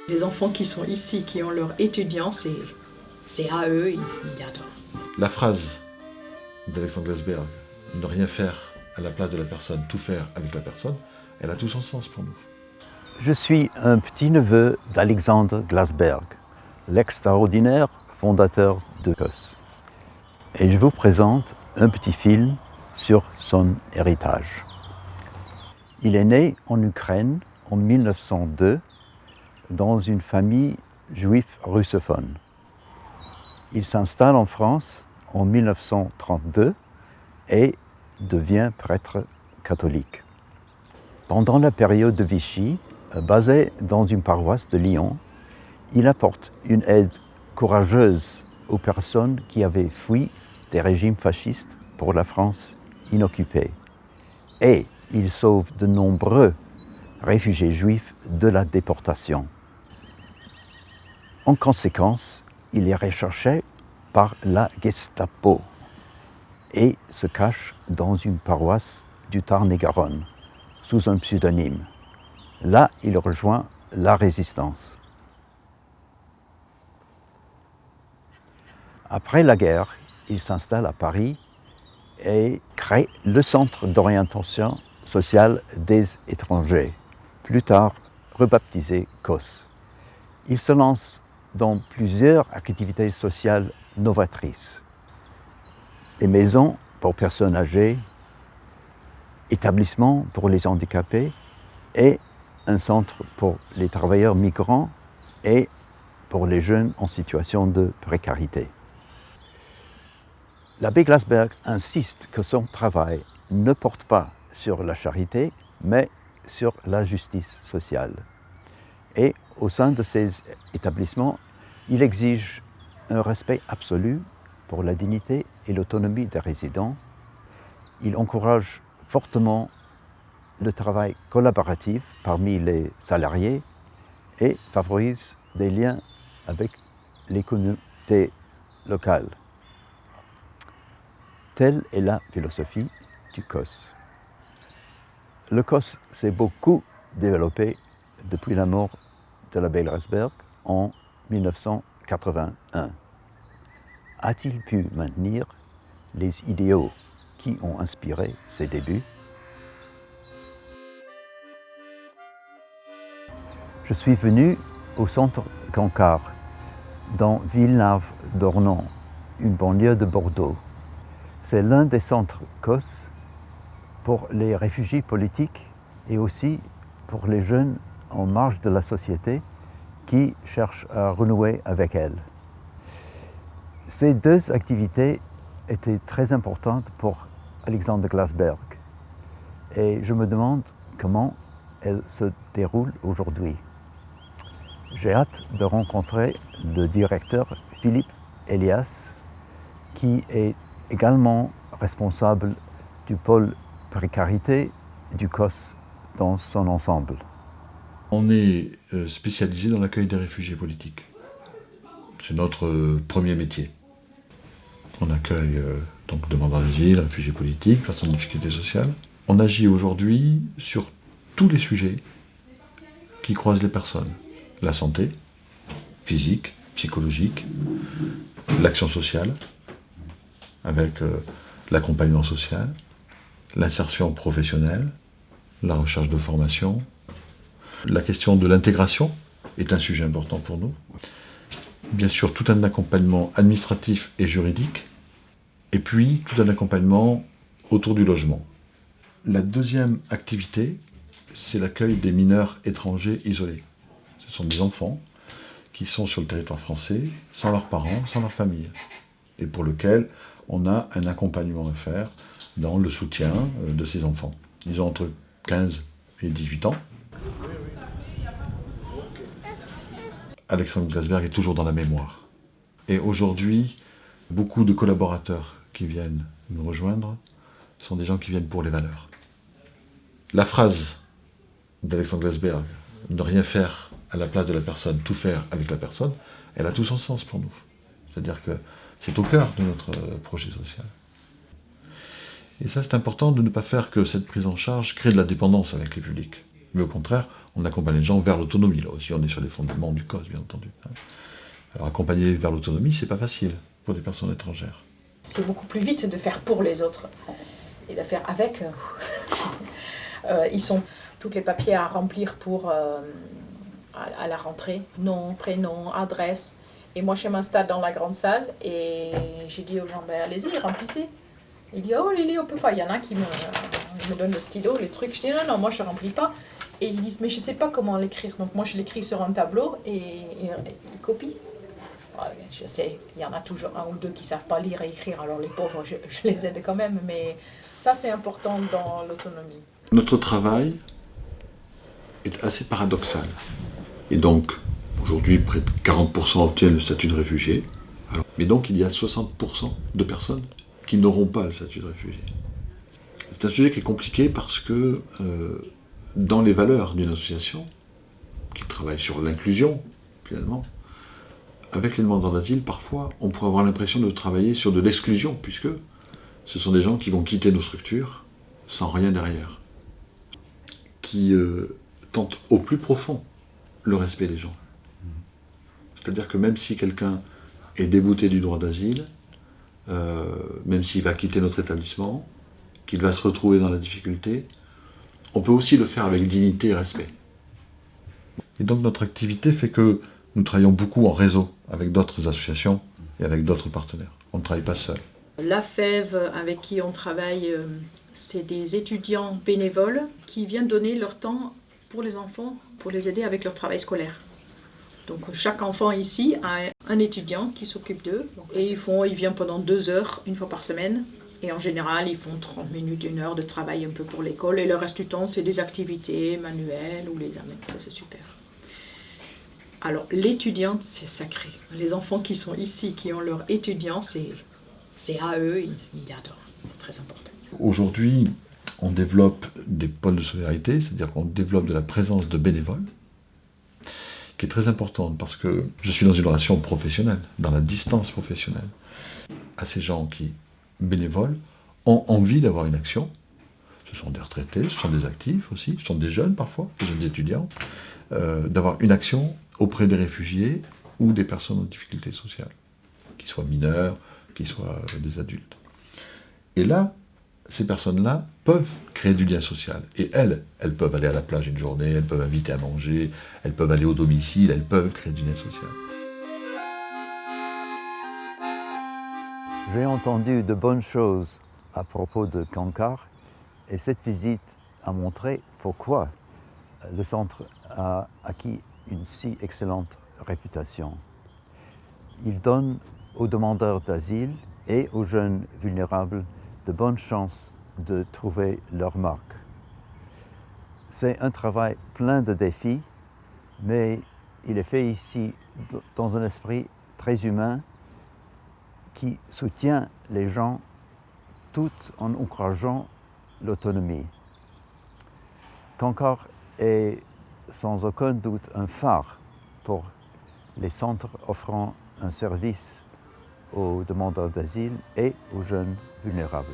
Les enfants qui sont ici, qui ont leur étudiant, c'est à eux, ils adorent. La phrase d'Alexandre Glasberg, ne rien faire à la place de la personne, tout faire avec la personne, elle a tout son sens pour nous. Je suis un petit-neveu d'Alexandre Glasberg, l'extraordinaire fondateur de COS. Et je vous présente un petit film sur son héritage. Il est né en Ukraine en 1902 dans une famille juive russophone. Il s'installe en France en 1932 et devient prêtre catholique. Pendant la période de Vichy, basé dans une paroisse de Lyon, il apporte une aide courageuse aux personnes qui avaient fui des régimes fascistes pour la France inoccupée. Et il sauve de nombreux réfugiés juifs de la déportation. En conséquence, il est recherché par la Gestapo et se cache dans une paroisse du Tarn-et-Garonne sous un pseudonyme. Là, il rejoint la résistance. Après la guerre, il s'installe à Paris et crée le Centre d'orientation sociale des étrangers, plus tard rebaptisé COS. Il se lance dans plusieurs activités sociales novatrices. Des maisons pour personnes âgées, établissements pour les handicapés et un centre pour les travailleurs migrants et pour les jeunes en situation de précarité. L'abbé Glasberg insiste que son travail ne porte pas sur la charité, mais sur la justice sociale. Et au sein de ces établissements, il exige un respect absolu pour la dignité et l'autonomie des résidents. Il encourage fortement le travail collaboratif parmi les salariés et favorise des liens avec les communautés locales. Telle est la philosophie du COS. Le COS s'est beaucoup développé depuis la mort de l'abbé Glasberg en 1981. A-t-il pu maintenir les idéaux qui ont inspiré ses débuts? Je suis venu au centre Cancard, dans Villeneuve-d'Ornon, une banlieue de Bordeaux. C'est l'un des centres COS pour les réfugiés politiques et aussi pour les jeunes en marge de la société qui cherchent à renouer avec elle. Ces deux activités étaient très importantes pour Alexandre Glasberg et je me demande comment elles se déroulent aujourd'hui. J'ai hâte de rencontrer le directeur Philippe Elias, qui est également responsable du pôle précarité du COS dans son ensemble. On est spécialisé dans l'accueil des réfugiés politiques. C'est notre premier métier. On accueille donc demandeurs d'asile, réfugiés politiques, personnes en difficulté sociale. On agit aujourd'hui sur tous les sujets qui croisent les personnes. La santé, physique, psychologique, l'action sociale, avec l'accompagnement social, l'insertion professionnelle, la recherche de formation. La question de l'intégration est un sujet important pour nous. Bien sûr, tout un accompagnement administratif et juridique, et puis tout un accompagnement autour du logement. La deuxième activité, c'est l'accueil des mineurs étrangers isolés. Ce sont des enfants qui sont sur le territoire français, sans leurs parents, sans leur famille, et pour lesquels on a un accompagnement à faire dans le soutien de ces enfants. Ils ont entre 15 et 18 ans. Alexandre Glasberg est toujours dans la mémoire. Et aujourd'hui, beaucoup de collaborateurs qui viennent nous rejoindre sont des gens qui viennent pour les valeurs. La phrase d'Alexandre Glasberg, ne rien faire à la place de la personne, tout faire avec la personne, elle a tout son sens pour nous. C'est-à-dire que c'est au cœur de notre projet social. Et ça, c'est important de ne pas faire que cette prise en charge crée de la dépendance avec les publics. Mais au contraire, on accompagne les gens vers l'autonomie. Là aussi, on est sur les fondements du COS, bien entendu. Alors accompagner vers l'autonomie, c'est pas facile pour des personnes étrangères. C'est beaucoup plus vite de faire pour les autres et de faire avec. Ils ont tous les papiers à remplir pour à la rentrée. Nom, prénom, adresse. Et moi, je m'installe dans la grande salle et j'ai dit aux gens, ben, allez-y, remplissez. Il dit, oh Lily, on peut pas. Il y en a qui me donnent le stylo, les trucs. Je dis, non, moi, je ne remplis pas. Et ils disent, mais je ne sais pas comment l'écrire. Donc moi, je l'écris sur un tableau et ils copient. Ouais, je sais, il y en a toujours un ou deux qui ne savent pas lire et écrire. Alors les pauvres, je les aide quand même. Mais ça, c'est important dans l'autonomie. Notre travail est assez paradoxal. Et donc, aujourd'hui, près de 40% obtiennent le statut de réfugié. Mais donc, il y a 60% de personnes qui n'auront pas le statut de réfugié. C'est un sujet qui est compliqué parce que dans les valeurs d'une association, qui travaille sur l'inclusion, finalement, avec les demandeurs d'asile, parfois, on pourrait avoir l'impression de travailler sur de l'exclusion, puisque ce sont des gens qui vont quitter nos structures sans rien derrière, qui tentent au plus profond le respect des gens. C'est-à-dire que même si quelqu'un est débouté du droit d'asile, même s'il va quitter notre établissement, qu'il va se retrouver dans la difficulté, on peut aussi le faire avec dignité et respect. Et donc notre activité fait que nous travaillons beaucoup en réseau avec d'autres associations et avec d'autres partenaires. On ne travaille pas seul. La FEV avec qui on travaille, c'est des étudiants bénévoles qui viennent donner leur temps pour les enfants, pour les aider avec leur travail scolaire. Donc chaque enfant ici a un étudiant qui s'occupe d'eux. Et ils viennent pendant 2 heures, une fois par semaine. Et en général, ils font 30 minutes, 1 heure de travail un peu pour l'école. Et le reste du temps, c'est des activités manuelles ou les amènes. Ça, c'est super. Alors, l'étudiante, c'est sacré. Les enfants qui sont ici, qui ont leur étudiant, c'est à eux, ils adorent. C'est très important. Aujourd'hui, on développe des pôles de solidarité, c'est-à-dire qu'on développe de la présence de bénévoles, qui est très importante parce que je suis dans une relation professionnelle, dans la distance professionnelle. À ces gens qui, bénévoles, ont envie d'avoir une action. Ce sont des retraités, ce sont des actifs aussi, ce sont des jeunes parfois, des jeunes étudiants, d'avoir une action auprès des réfugiés ou des personnes en difficulté sociale, qu'ils soient mineurs, qu'ils soient des adultes. Et là, ces personnes-là peuvent créer du lien social. Et elles peuvent aller à la plage une journée, elles peuvent inviter à manger, elles peuvent aller au domicile, elles peuvent créer du lien social. J'ai entendu de bonnes choses à propos de Cancare et cette visite a montré pourquoi le centre a acquis une si excellente réputation. Il donne aux demandeurs d'asile et aux jeunes vulnérables de bonnes chances de trouver leur marque. C'est un travail plein de défis, mais il est fait ici dans un esprit très humain qui soutient les gens tout en encourageant l'autonomie. Cancare est sans aucun doute un phare pour les centres offrant un service aux demandeurs d'asile et aux jeunes vulnérables.